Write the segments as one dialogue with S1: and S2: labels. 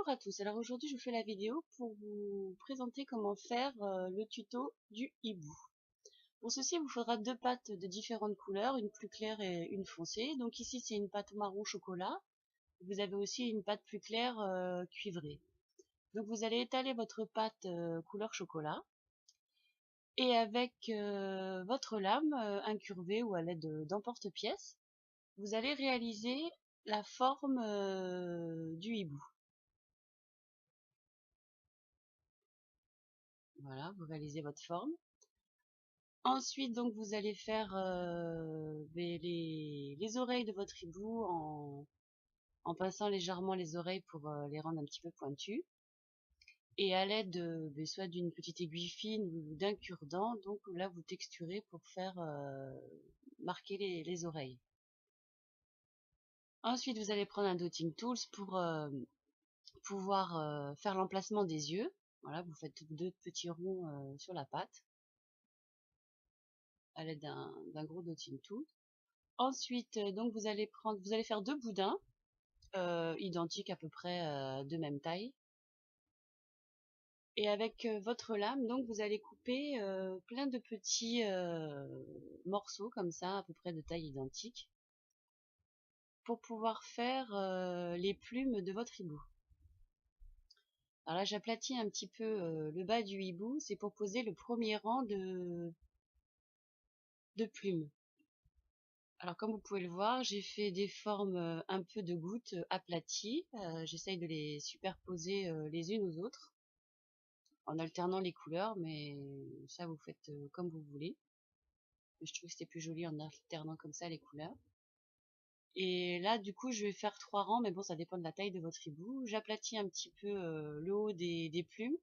S1: Bonjour à tous, alors aujourd'hui je vous fais la vidéo pour vous présenter comment faire le tuto du hibou. Pour ceci il vous faudra deux pâtes de différentes couleurs, une plus claire et une foncée. Donc ici c'est une pâte marron chocolat, vous avez aussi une pâte plus claire cuivrée. Donc vous allez étaler votre pâte couleur chocolat et avec votre lame incurvée ou à l'aide d'emporte-pièce, vous allez réaliser la forme du hibou. Voilà, vous réalisez votre forme. Ensuite, donc, vous allez faire les oreilles de votre hibou en pinçant légèrement les oreilles pour les rendre un petit peu pointues. Et à l'aide soit d'une petite aiguille fine ou d'un cure-dent, donc là vous texturez pour faire marquer les oreilles. Ensuite, vous allez prendre un dotting tools pour pouvoir faire l'emplacement des yeux. Voilà, vous faites deux petits ronds sur la pâte à l'aide d'un gros dotting tool. Ensuite, donc vous allez faire deux boudins identiques à peu près de même taille. Et avec votre lame, donc vous allez couper plein de petits morceaux comme ça, à peu près de taille identique, pour pouvoir faire les plumes de votre hibou. Alors là, j'aplatis un petit peu le bas du hibou, c'est pour poser le premier rang de plumes. Alors comme vous pouvez le voir, j'ai fait des formes un peu de gouttes aplaties. J'essaye de les superposer les unes aux autres en alternant les couleurs, mais ça vous faites comme vous voulez. Je trouve que c'était plus joli en alternant comme ça les couleurs. Et là du coup je vais faire 3 rangs, mais bon ça dépend de la taille de votre hibou. J'aplatis un petit peu le haut des plumes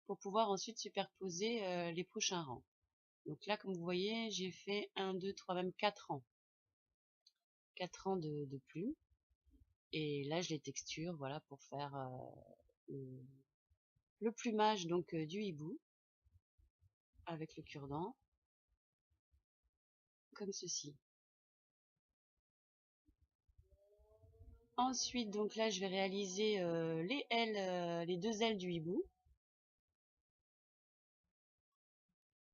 S1: pour pouvoir ensuite superposer les prochains rangs. Donc là comme vous voyez j'ai fait 1, 2, 3, même 4 rangs. 4 rangs de plumes. Et là je les texture, voilà, pour faire le plumage donc du hibou avec le cure-dent, comme ceci. Ensuite donc là je vais réaliser les ailes, les deux ailes du hibou.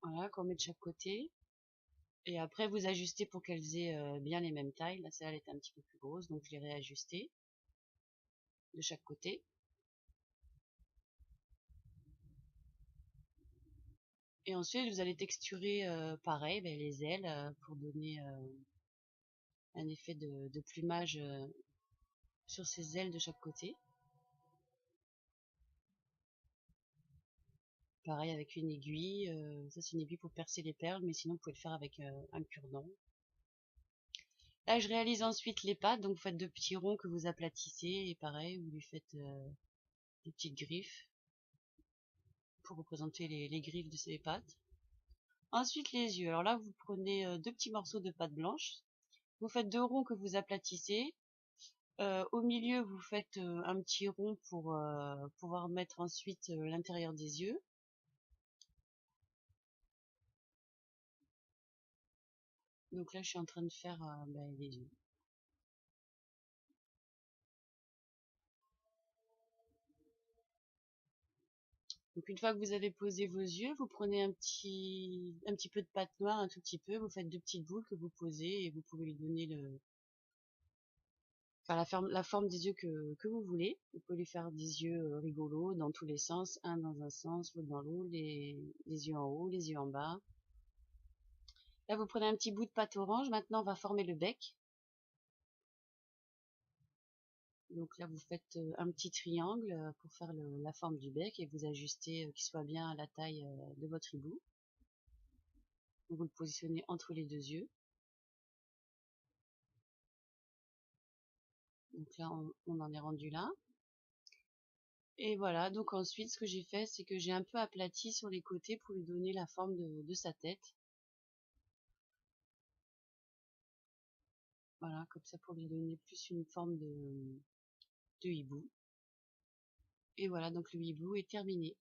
S1: Voilà, qu'on met de chaque côté. Et après vous ajustez pour qu'elles aient bien les mêmes tailles. Là celle-là elle était un petit peu plus grosse, donc je l'ai réajustée de chaque côté. Et ensuite vous allez texturer pareil les ailes pour donner un effet de plumage sur ces ailes de chaque côté. Pareil avec une aiguille, ça c'est une aiguille pour percer les perles, mais sinon vous pouvez le faire avec un cure-dent. Là je réalise ensuite les pattes, donc vous faites deux petits ronds que vous aplatissez, et pareil vous lui faites des petites griffes pour représenter les griffes de ces pattes. Ensuite les yeux, alors là vous prenez deux petits morceaux de pâte blanche, vous faites deux ronds que vous aplatissez, au milieu vous faites un petit rond pour pouvoir mettre ensuite l'intérieur des yeux. Donc là je suis en train de faire les yeux. Donc une fois que vous avez posé vos yeux, vous prenez un petit peu de pâte noire, un tout petit peu, vous faites deux petites boules que vous posez et vous pouvez lui donner la forme des yeux que vous voulez. Vous pouvez lui faire des yeux rigolos dans tous les sens, un dans un sens, l'autre dans l'autre, les yeux en haut, les yeux en bas. Là vous prenez un petit bout de pâte orange, maintenant on va former le bec. Donc là vous faites un petit triangle pour faire la forme du bec et vous ajustez qu'il soit bien à la taille de votre hibou. Vous le positionnez entre les deux yeux. Donc là, on en est rendu là. Et voilà, donc ensuite, ce que j'ai fait, c'est que j'ai un peu aplati sur les côtés pour lui donner la forme de sa tête. Voilà, comme ça pour lui donner plus une forme de hibou. Et voilà, donc le hibou est terminé.